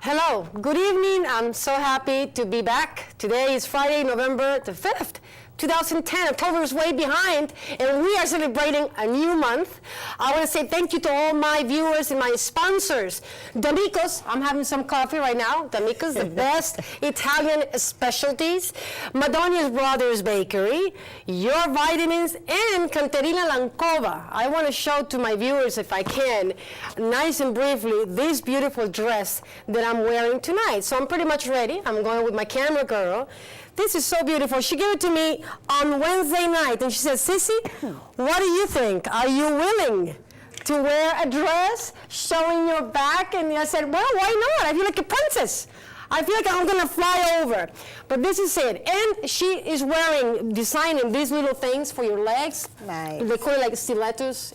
Hello, good evening. I'm so happy to be back. Today is Friday, November the 5th, 2010. October is way behind, and we are celebrating a new month. I want to say thank you to all my viewers and my sponsors. D'Amico's, I'm having some coffee right now. D'Amico's, the best Italian specialties. Madonia's Brothers Bakery, Your Vitamins, and Canterina Lancova. I want to show to my viewers, if I can, nice and briefly, this beautiful dress that I'm wearing tonight. So I'm pretty much ready. I'm going with my camera girl. This is so beautiful. She gave it to me on Wednesday night, and she said, Sissy, what do you think? Are you willing to wear a dress showing your back? And I said, well, why not? I feel like a princess. I feel like I'm gonna fly over. But this is it. And she is designing these little things for your legs. Nice. They call it like stilettos.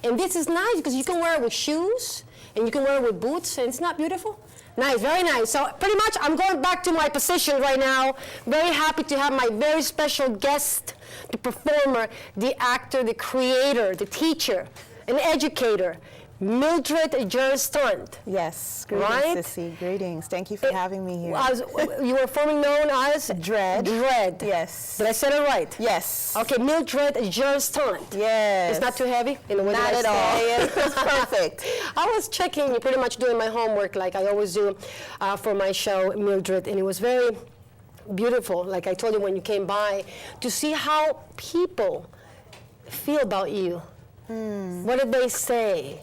And this is nice because you can wear it with shoes, and you can wear it with boots, and it's not beautiful? Nice, very nice. So pretty much I'm going back to my position right now. Very happy to have my very special guest, the performer, the actor, the creator, the teacher, an educator, Mildred Stunt. Yes, greetings, right? Sissy. Greetings. Thank you for having me here. You were formerly known as? Dread. Dread. Yes. Did I say it right? Yes. Okay, Mildred Stunt. Yes. It's not too heavy? In the way not at all. It's perfect. I was checking, pretty much doing my homework like I always do for my show, Mildred, and it was very beautiful, like I told you when you came by, to see how people feel about you. What did they say?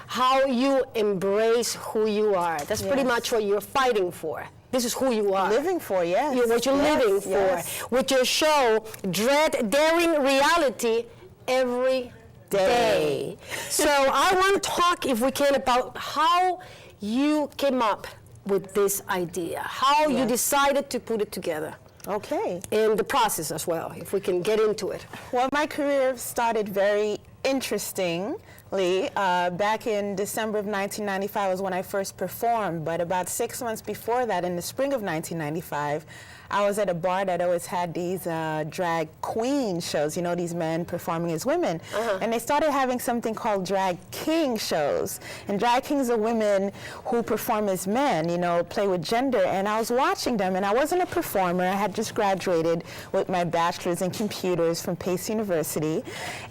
How you embrace who you are. That's pretty much what you're fighting for. This is who you are. Living for, yes. What you're living for. With your show, Dread Daring Reality, every day. So I want to talk, if we can, about how you came up with this idea, how you decided to put it together. Okay. And the process as well, if we can get into it. Well, my career started very interestingly. Back in December of 1995 was when I first performed, but about 6 months before that, in the spring of 1995, I was at a bar that always had these drag queen shows, you know, these men performing as women. And they started having something called drag king shows. And drag kings are women who perform as men, you know, play with gender. And I was watching them, and I wasn't a performer. I had just graduated with my bachelor's in computers from Pace University.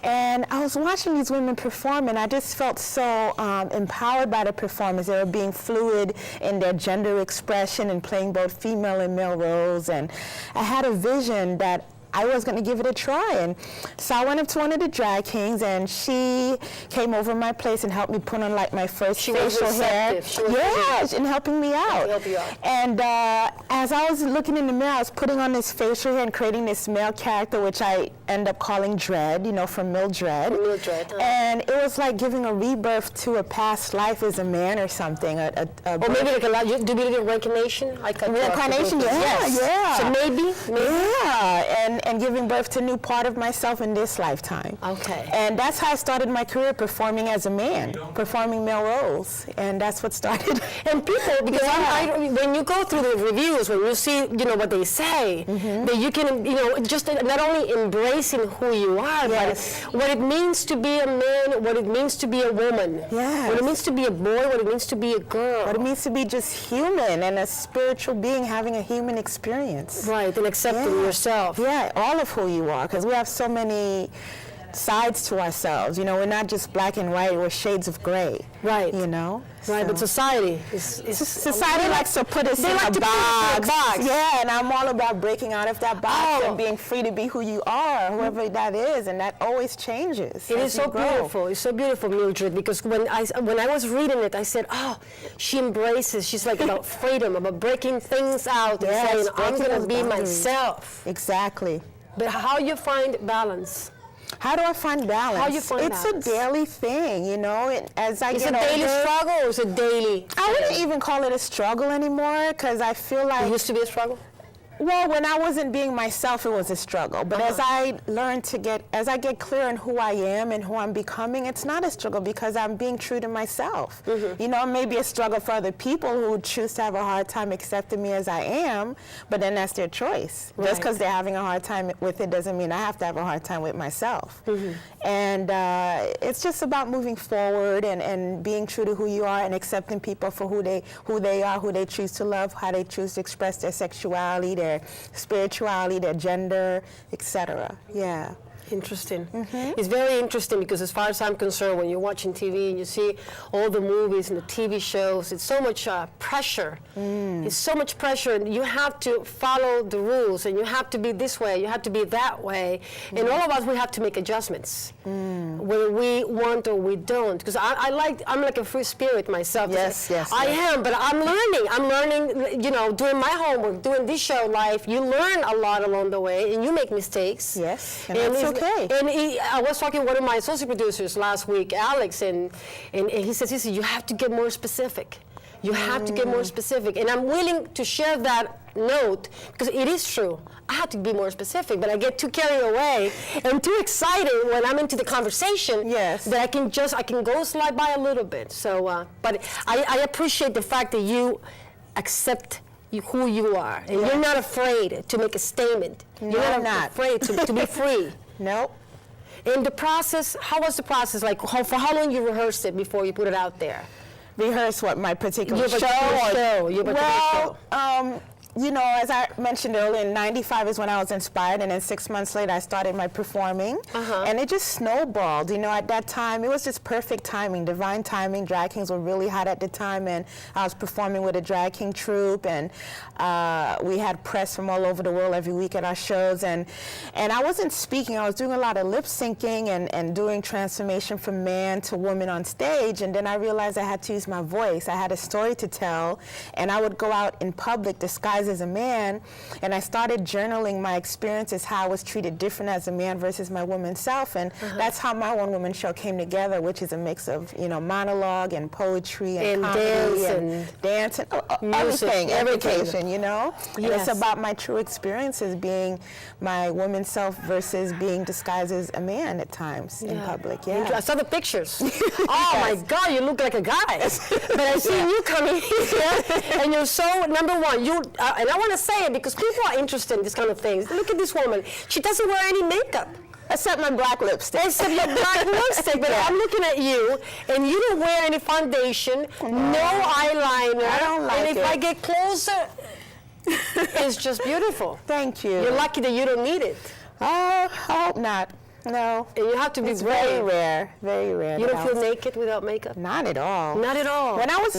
And I was watching these women perform, and I just felt so empowered by the performance. They were being fluid in their gender expression and playing both female and male roles. And I had a vision that I was going to give it a try. And so I went up to one of the drag kings, and she came over to my place and helped me put on like my first facial hair. And helping me out. And as I was looking in the mirror, I was putting on this facial hair and creating this male character, which I end up calling Dread, you know, from Mildred. And it was like giving a rebirth to a past life as a man or something. Or maybe like do you believe in reincarnation? Reincarnation, yeah. So maybe. Yeah, and giving birth to a new part of myself in this lifetime. Okay. And that's how I started my career, performing as a man, performing male roles, and that's what started. And people, because when you go through the reviews, when you see, you know, what they say, that you can, you know, just not only embracing who you are, but what it means to be a man, what it means to be a woman, what it means to be a boy, what it means to be a girl. What it means to be just human and a spiritual being having a human experience. Right, and accepting yourself. Yeah, all of who you are, because we have so many sides to ourselves. You know, we're not just black and white, we're shades of gray. Right. You know? Right, So- but society Society likes to put us in like a to put us in a box. box. Yeah, and I'm all about breaking out of that box Oh. and being free to be who you are, whoever that is, and that always changes. It as is so you grow. beautiful. It's so beautiful, Mildred, because when I was reading it, I said, oh, she embraces. She's like about freedom, about breaking things out and Yes, saying, I'm breaking going to those be boundaries. myself. Exactly. But how you find balance? How do I find balance? How you find it's balance? a daily thing, you know. As I Is it get a daily older, struggle or is it daily? I wouldn't even call it a struggle anymore because I feel like It used to be a struggle? Well, when I wasn't being myself, it was a struggle. But as I learn to as I get clear on who I am and who I'm becoming, it's not a struggle because I'm being true to myself. You know, it may be a struggle for other people who choose to have a hard time accepting me as I am, but then that's their choice. Right. Just because they're having a hard time with it doesn't mean I have to have a hard time with myself. And it's just about moving forward and being true to who you are and accepting people for who they are, who they choose to love, how they choose to express their sexuality, their spirituality, their gender, etc. Yeah. Interesting. It's very interesting because as far as I'm concerned, when you're watching TV and you see all the movies and the TV shows, it's so much pressure. It's so much pressure, and you have to follow the rules, and you have to be this way, you have to be that way, and all of us, we have to make adjustments, whether we want or we don't. Because I'm like a free spirit myself. Yes, yes, I yes. am, but I'm learning, you know, doing my homework, doing this show live. You learn a lot along the way, and you make mistakes. Yes, and that's okay. And I was talking to one of my associate producers last week, Alex, and he says, Sissy, you have to get more specific. You have to get more specific. And I'm willing to share that note because it is true. I have to be more specific, but I get too carried away and too excited when I'm into the conversation Yes. that I can go slide by a little bit. So, but I appreciate the fact that you accept who you are, and you're not afraid to make a statement. No, You're I'm not. afraid to be free. Nope. In the process, how was the process? Like, for how long you rehearsed it before you put it out there? Rehearse what, my particular Your show? particular show, your particular well, you know, as I mentioned earlier, in '95 is when I was inspired, and then 6 months later I started my performing, and it just snowballed. You know, at that time, it was just perfect timing, divine timing. Drag kings were really hot at the time, and I was performing with a drag king troupe, and we had press from all over the world every week at our shows, and I wasn't speaking. I was doing a lot of lip syncing and doing transformation from man to woman on stage, and then I realized I had to use my voice. I had a story to tell, and I would go out in public disguised as a man, and I started journaling my experiences, how I was treated different as a man versus my woman self, and that's how my one woman show came together, which is a mix of, you know, monologue and poetry and comedy dance and music, everything, everything. education, you know. And Yes. it's about my true experiences, being my woman self versus being disguised as a man at times in public. I Yeah. saw the pictures. Oh my God, you look like a guy. But I see you coming here, and you're so, number one, and I want to say it because people are interested in this kind of things. Look at this woman. She doesn't wear any makeup. Except my black lipstick. Except your black lipstick, but I'm looking at you, and you don't wear any foundation, no eyeliner. I don't like And if it. I get closer, it's just beautiful. Thank you. You're lucky that you don't need it. I hope not. No. And you have to be It's very brave. rare. Very rare. You that don't I feel was- naked without makeup? Not at all. Not at all. When I was